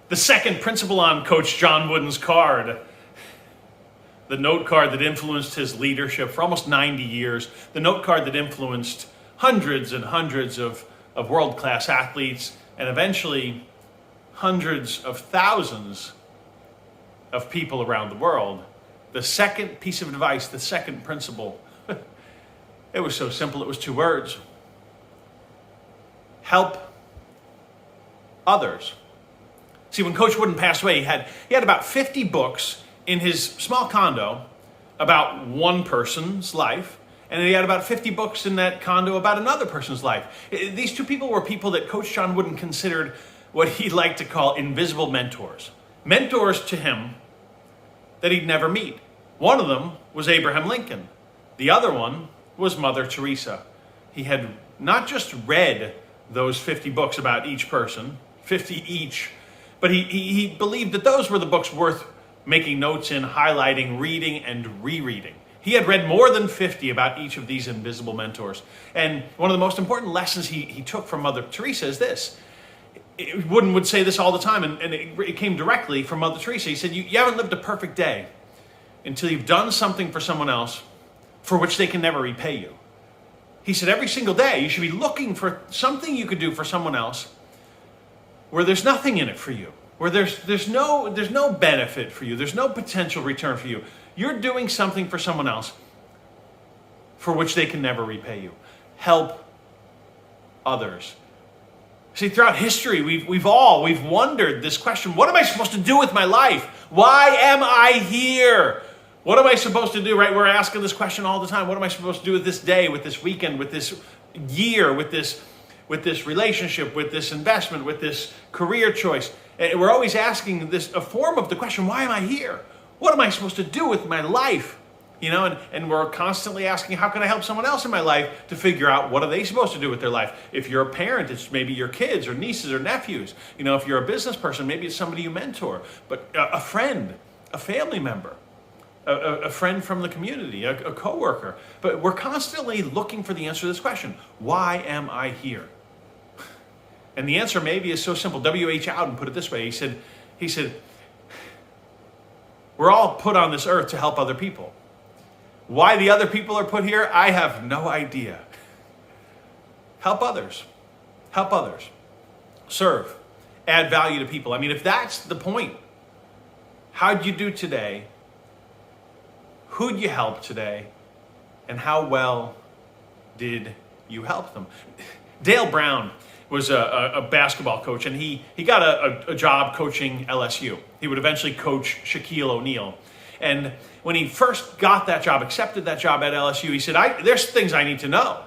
The second principle on Coach John Wooden's card, the note card that influenced his leadership for almost 90 years, the note card that influenced hundreds and hundreds of world-class athletes, and eventually hundreds of thousands of people around the world. The second piece of advice, the second principle, it was so simple, it was 2 words. Help others. See, when Coach Wooden passed away, he had about 50 books in his small condo about one person's life, and he had about 50 books in that condo about another person's life. These 2 people were people that Coach John Wooden considered what he liked to call invisible mentors. Mentors to him that he'd never meet. One of them was Abraham Lincoln. The other one was Mother Teresa. He had not just read those 50 books about each person, 50 each, but he believed that those were the books worth making notes in, highlighting, reading, and rereading. He had read more than 50 about each of these invisible mentors. And one of the most important lessons he took from Mother Teresa is this. Wooden would say this all the time, and it came directly from Mother Teresa. He said, you haven't lived a perfect day until you've done something for someone else for which they can never repay you. He said, every single day you should be looking for something you could do for someone else where there's nothing in it for you, where there's no benefit for you, there's no potential return for you. You're doing something for someone else for which they can never repay you. Help others. See, throughout history, we've wondered this question: what am I supposed to do with my life? Why am I here? What am I supposed to do? Right? We're asking this question all the time. What am I supposed to do with this day, with this weekend, with this year, with this relationship, with this investment, with this career choice? And we're always asking a form of the question: why am I here? What am I supposed to do with my life? You know, and we're constantly asking, how can I help someone else in my life to figure out what are they supposed to do with their life? If you're a parent, it's maybe your kids or nieces or nephews. You know, if you're a business person, maybe it's somebody you mentor. But a friend, a family member, a friend from the community, a coworker. But we're constantly looking for the answer to this question: why am I here? And the answer maybe is so simple. W.H. Auden put it this way. He said, we're all put on this earth to help other people. Why the other people are put here, I have no idea. Help others. Help others. Serve. Add value to people. I mean, if that's the point, how'd you do today? Who'd you help today? And how well did you help them? Dale Brown was a basketball coach, and he got a job coaching LSU. He would eventually coach Shaquille O'Neal. And when he first got that job, accepted that job at LSU, he said, there's things I need to know.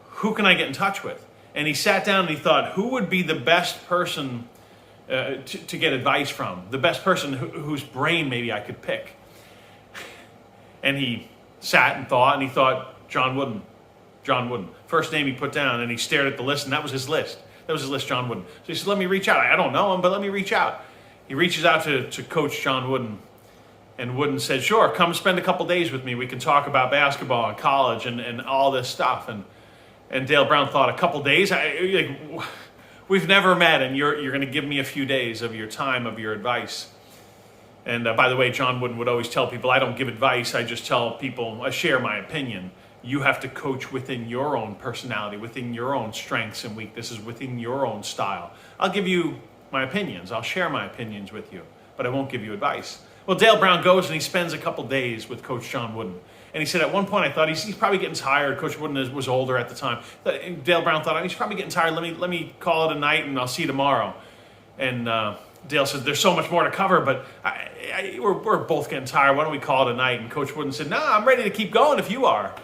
Who can I get in touch with? And he sat down and he thought, who would be the best person to get advice from? The best person whose brain maybe I could pick. And he sat and he thought, John Wooden. John Wooden. First name he put down, and he stared at the list, and that was his list. That was his list, John Wooden. So he said, let me reach out. I don't know him, but let me reach out. He reaches out to Coach John Wooden. And Wooden said, sure, come spend a couple days with me. We can talk about basketball and college and all this stuff. And Dale Brown thought, a couple days? We've never met, and you're going to give me a few days of your time, of your advice. And by the way, John Wooden would always tell people, I don't give advice. I just tell people, I share my opinion. You have to coach within your own personality, within your own strengths and weaknesses, within your own style. I'll give you my opinions. I'll share my opinions with you, but I won't give you advice. Well, Dale Brown goes and he spends a couple days with Coach John Wooden. And he said, at one point I thought he's probably getting tired. Coach Wooden was older at the time. Dale Brown thought, he's probably getting tired. Let me call it a night and I'll see you tomorrow. And Dale said, there's so much more to cover, but we're both getting tired. Why don't we call it a night? And Coach Wooden said, no, I'm ready to keep going if you are.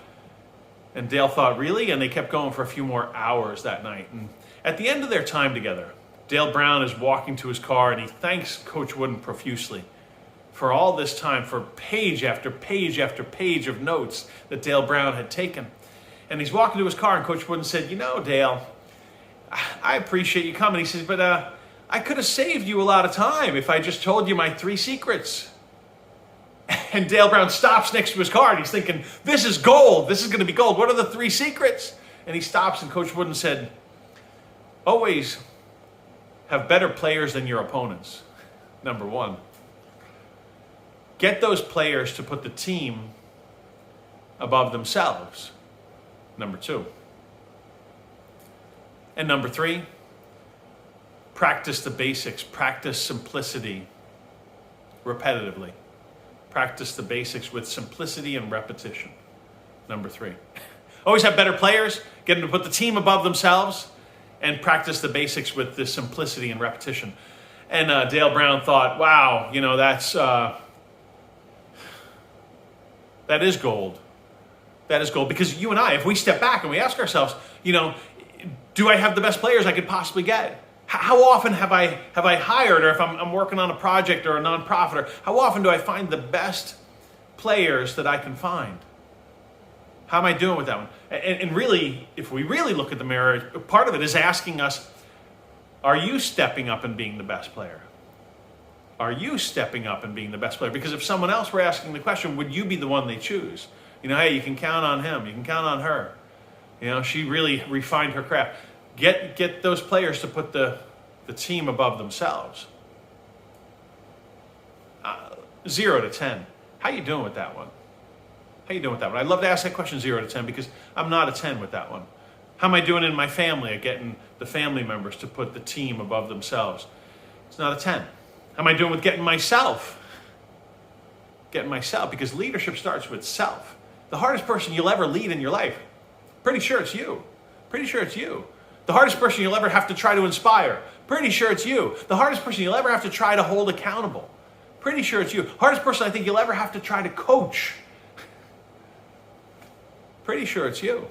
And Dale thought, really? And they kept going for a few more hours that night. And at the end of their time together, Dale Brown is walking to his car and he thanks Coach Wooden profusely for all this time, for page after page after page of notes that Dale Brown had taken. And he's walking to his car, and Coach Wooden said, you know, Dale, I appreciate you coming. He says, but I could have saved you a lot of time if I just told you my 3 secrets. And Dale Brown stops next to his car, and he's thinking, this is gold. This is going to be gold. What are the 3 secrets? And he stops, and Coach Wooden said, always have better players than your opponents. Number one. Get those players to put the team above themselves. Number two. And number three, practice the basics. Practice simplicity repetitively. Practice the basics with simplicity and repetition. Number three. Always have better players. Get them to put the team above themselves. And practice the basics with the simplicity and repetition. And Dale Brown thought, wow, that is gold. That is gold. Because you and I, if we step back and we ask ourselves, do I have the best players I could possibly get? How often have I hired, or if I'm working on a project or a nonprofit, or how often do I find the best players that I can find? How am I doing with that one? And really, if we really look at the mirror, part of it is asking us, are you stepping up and being the best player? Are you stepping up and being the best player? Because if someone else were asking the question, would you be the one they choose? Hey, you can count on him. You can count on her. She really refined her craft. Get those players to put the team above themselves. 0 to 10. How you doing with that one? How you doing with that one? I'd love to ask that question 0 to 10 because I'm not a 10 with that one. How am I doing in my family at getting the family members to put the team above themselves? It's not a 10. How am I doing with getting myself? Because leadership starts with self. The hardest person you'll ever lead in your life, pretty sure it's you. The hardest person you'll ever have to try to inspire, pretty sure it's you. The hardest person you'll ever have to try to hold accountable, pretty sure it's you. Hardest person I think you'll ever have to try to coach, pretty sure it's you.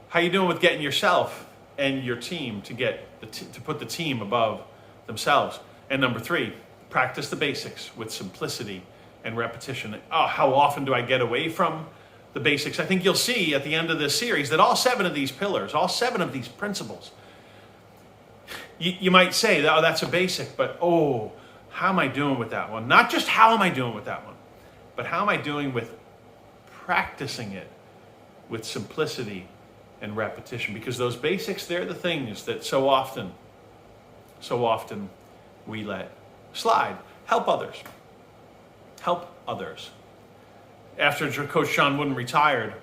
How you doing with getting yourself and your team to put the team above themselves? And number three, practice the basics with simplicity and repetition. How often do I get away from the basics? I think you'll see at the end of this series that all 7 of these pillars, all 7 of these principles, you might say, oh, that's a basic, but how am I doing with that one? Not just how am I doing with that one, but how am I doing with practicing it with simplicity and repetition? Because those basics, they're the things that so often we let slide. Help others. After Coach John Wooden retired,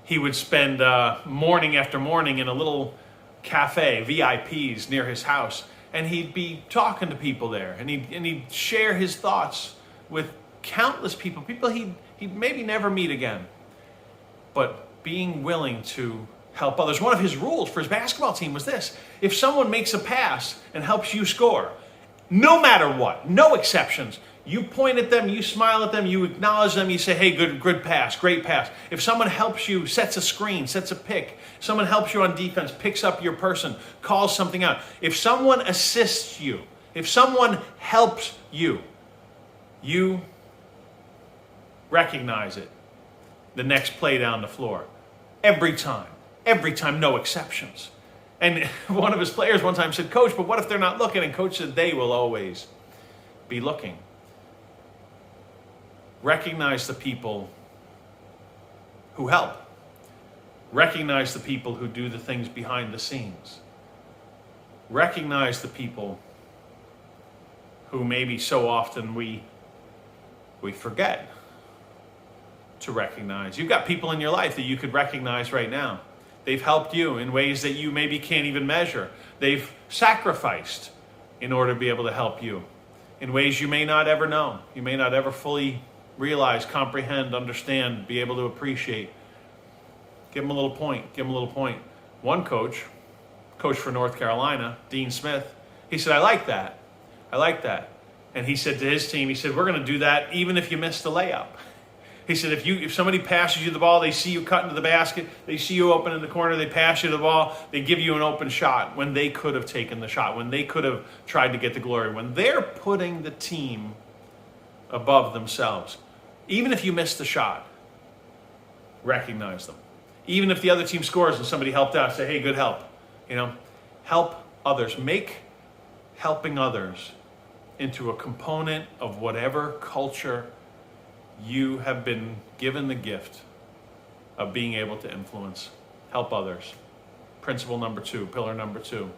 he would spend morning after morning in a little cafe, VIPs, near his house, and he'd be talking to people there, and he'd share his thoughts with countless people he'd maybe never meet again, but being willing to help others. One of his rules for his basketball team was this: if someone makes a pass and helps you score, no matter what, no exceptions, you point at them, you smile at them, you acknowledge them, you say, hey, good pass, great pass. If someone helps you, sets a screen, sets a pick, someone helps you on defense, picks up your person, calls something out. If someone assists you, if someone helps you, you recognize it the next play down the floor. Every time, no exceptions. And one of his players one time said, Coach, but what if they're not looking? And Coach said, they will always be looking. Recognize the people who help. Recognize the people who do the things behind the scenes. Recognize the people who maybe so often we forget to recognize. You've got people in your life that you could recognize right now. They've helped you in ways that you maybe can't even measure. They've sacrificed in order to be able to help you in ways you may not ever know. You may not ever fully realize, comprehend, understand, be able to appreciate. Give them a little point. One coach for North Carolina, Dean Smith, he said, I like that. And he said to his team, we're going to do that even if you miss the layup. He said, if somebody passes you the ball, they see you cut into the basket, they see you open in the corner, they pass you the ball, they give you an open shot when they could have taken the shot, when they could have tried to get the glory, when they're putting the team above themselves. Even if you miss the shot, recognize them. Even if the other team scores and somebody helped out, say, hey, good help. Help others. Make helping others into a component of whatever culture you have been given the gift of being able to influence. Help others. Principle number 2, pillar number 2.